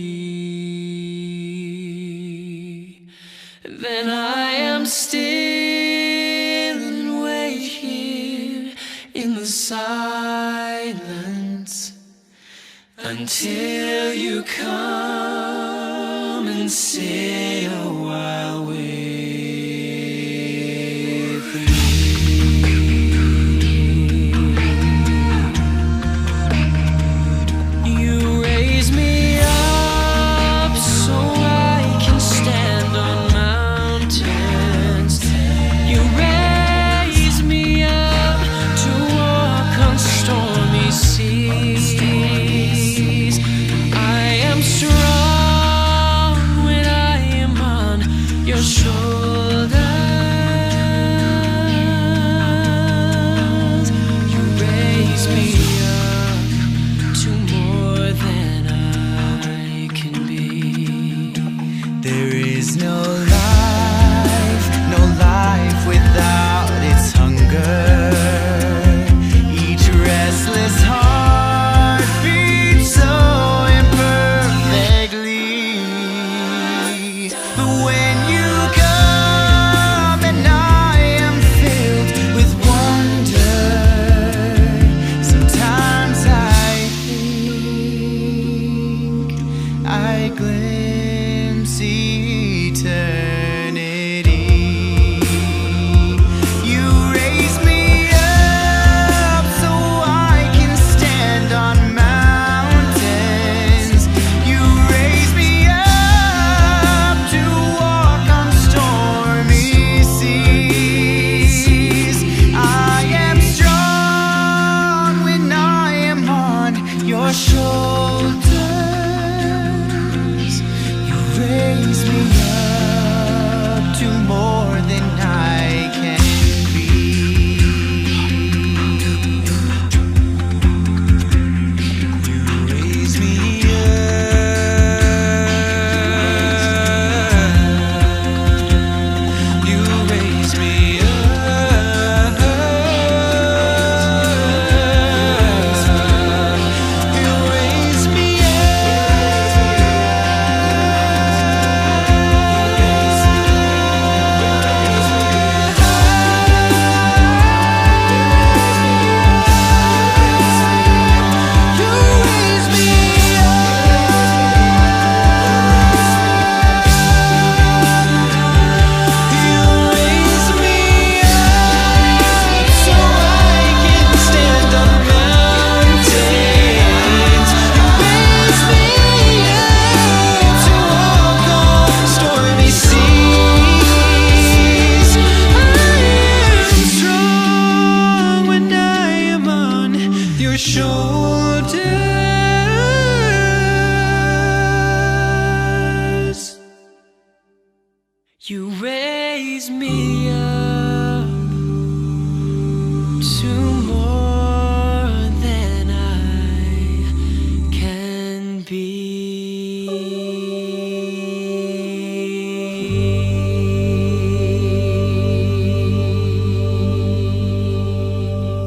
then I am still and wait here in the silence until you come and say a while with me. You raise me up so I can stand on mountains. You raise me up to walk on stormy seas. I glare raise me up to more than I can be. You raise me up. You raise me up. You raise me shoulders. You raise me up.